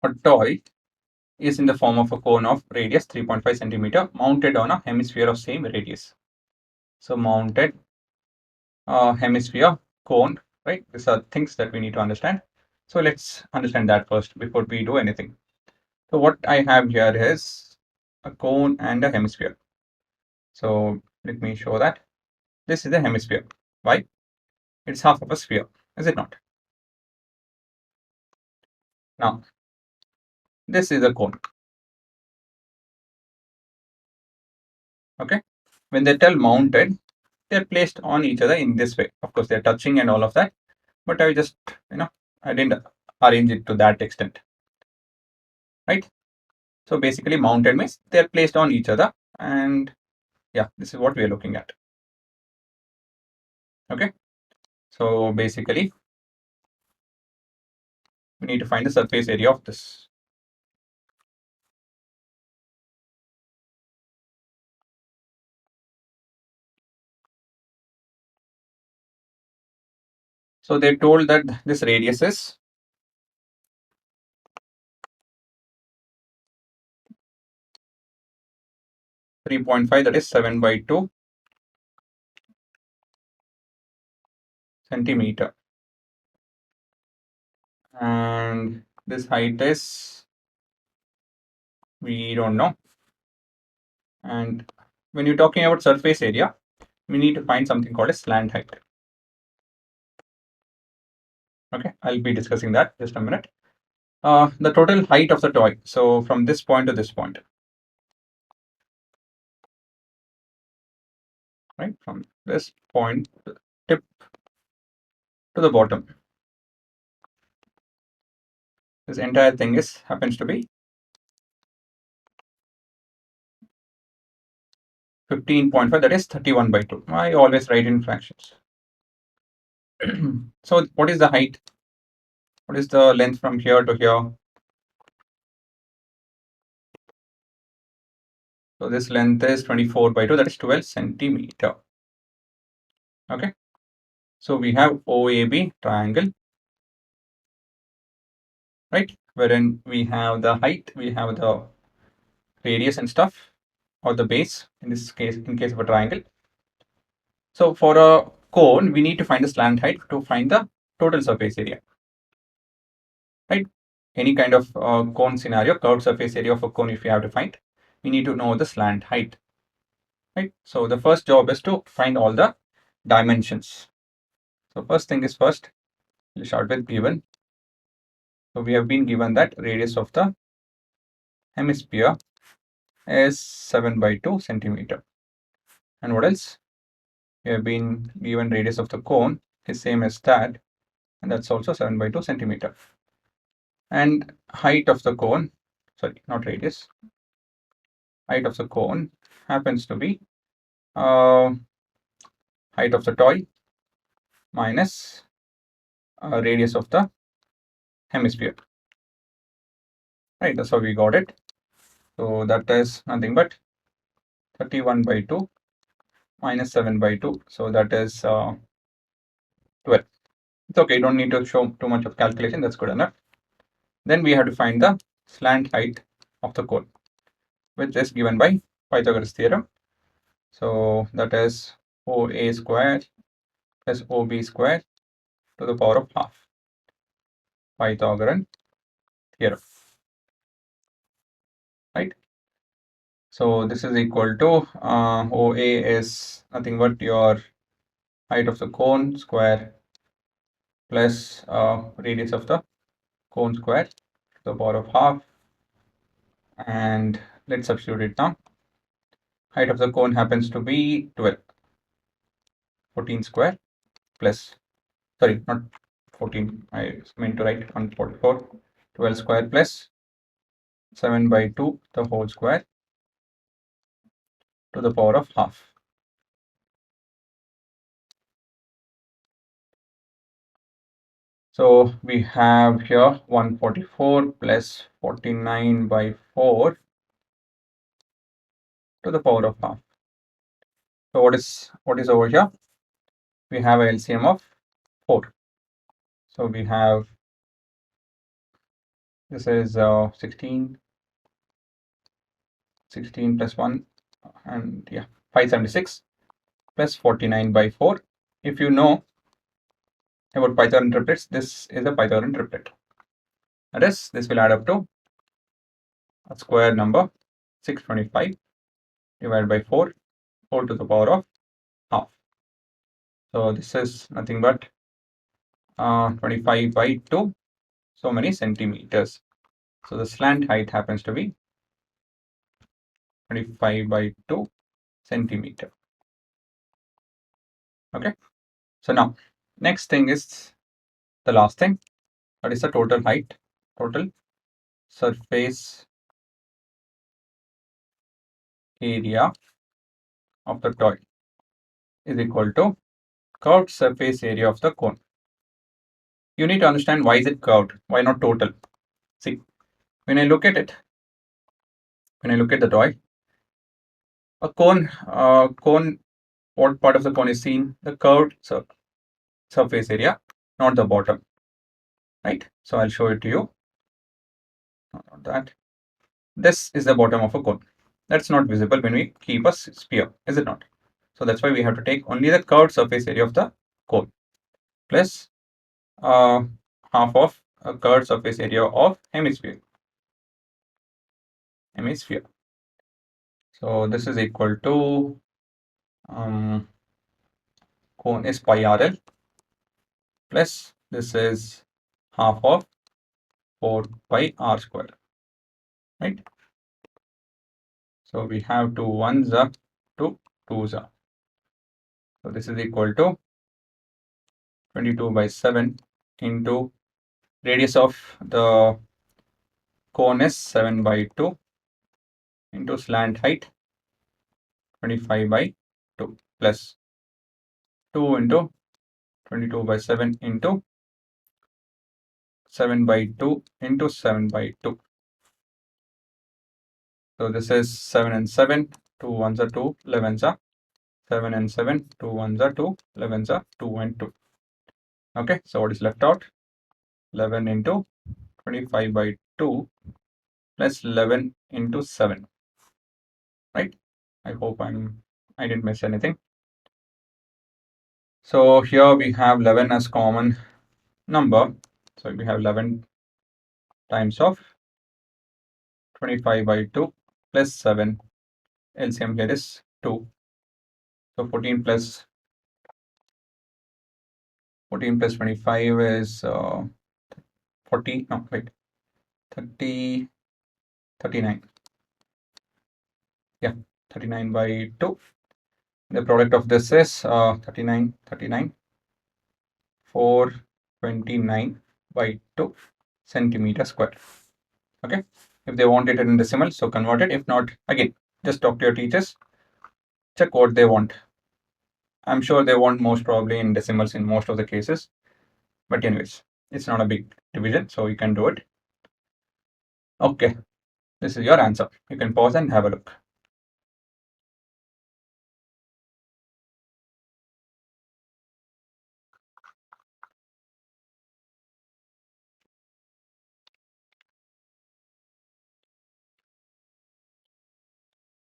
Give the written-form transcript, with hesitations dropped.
a toy is in the form of a cone of radius 3.5 centimeter mounted on a hemisphere of same radius. So mounted hemisphere, cone, right? These are things that we need to understand. So let's understand that first before we do anything. So what I have here is a cone and a hemisphere. So let me show that. This is a hemisphere. Why? It's half of a sphere, is it not? Now, this is a cone. Okay. When they tell mounted, they're placed on each other in this way. Of course, they're touching and all of that, but I just, I didn't arrange it to that extent, right? So basically, mounted means they're placed on each other, and yeah, this is what we are looking at. Okay. So basically, we need to find the surface area of this. So they told that this radius is 3.5, that is 7/2 centimeter. And this height is, we don't know. And when you're talking about surface area, we need to find something called a slant height. Okay, I'll be discussing that just a minute. The total height of the toy. So from this point to this point, right? From this point, tip to the bottom. This entire thing happens to be 15.5, that is 31/2. I always write in fractions. So what is the height? What is the length from here to here? So this length is 24/2, that is 12 centimeter. Okay. So we have OAB triangle, right? Wherein we have the height, we have the radius and stuff, or the base in this case, in case of a triangle. So for a cone, we need to find the slant height to find the total surface area, right? Any kind of cone scenario, curved surface area of a cone, if you have to find, we need to know the slant height, right? So the first job is to find all the dimensions. So first thing is first, we'll start with given. So we have been given that radius of the hemisphere is 7/2 centimeter. And what else? We have been given radius of the cone is same as that, and that's also 7/2 centimeter. And height of the cone, sorry, not radius, height of the cone happens to be height of the toy minus radius of the hemisphere. Right, that's how we got it. So that is nothing but 31/2 minus 7/2. So that is 12. It's okay, you don't need to show too much of calculation, that's good enough. Then we have to find the slant height of the cone, which is given by Pythagoras theorem. So that is OA square plus OB square to the power of half. Pythagorean theorem, right? So this is equal to OA is nothing but your height of the cone square plus radius of the cone square to the power of half. And let's substitute it now. Height of the cone happens to be 12. 14 square plus, sorry, not 14, I meant to write 144. 12 square plus 7/2 the whole square to the power of half. So we have here 144 plus 49/4 to the power of half. So what is over here? We have a LCM of 4. So we have This is 16 plus 1, and yeah, 576 plus 49 by 4. If you know about Pythagorean triplets, this is a Pythagorean triplet. That is, this will add up to a square number 625 divided by 4 whole to the power of half. So this is nothing but 25 by 2, so many centimeters. So the slant height happens to be 25 by 2 centimeter. Okay. So now, next thing is the last thing. That is the total height, total surface area of the toy is equal to curved surface area of the cone. You need to understand why is it curved, why not total. See, when I look at it, when I look at the toy, a cone, what part of the cone is seen? The curved surface area, not the bottom, right? So I'll show it to you. Not that. This is the bottom of a cone. That's not visible when we keep a sphere, is it not? So that's why we have to take only the curved surface area of the cone plus half of a curved surface area of hemisphere. So this is equal to cone is pi RL plus this is half of 4 pi r square, right? So we have 2 1s up to 2s up. So this is equal to 22 by 7 into radius of the cone is 7 by 2 into slant height 25 by 2 plus 2 into 22 by 7 into 7 by 2 into 7 by 2. So this is 7 and 7, 2 1s are 2, 11s are 7 and 7, 2 1s are 2, 11s are 2 and 2. Okay, so what is left out? 11 into 25 by 2 plus 11 into 7, right? I hope I didn't miss anything. So here we have 11 as common number. So we have 11 times of 25 by 2 plus 7. LCM here is 2. So 14 plus 25 is 40. No, wait. 30, 39. Yeah, 39 by 2. The product of this is 39, 429 by 2 centimeter square. Okay. If they want it in decimal, so convert it. If not, again, just talk to your teachers. Check what they want. I'm sure they want most probably in decimals in most of the cases. But anyways, it's not a big division, so you can do it. Okay. This is your answer. You can pause and have a look.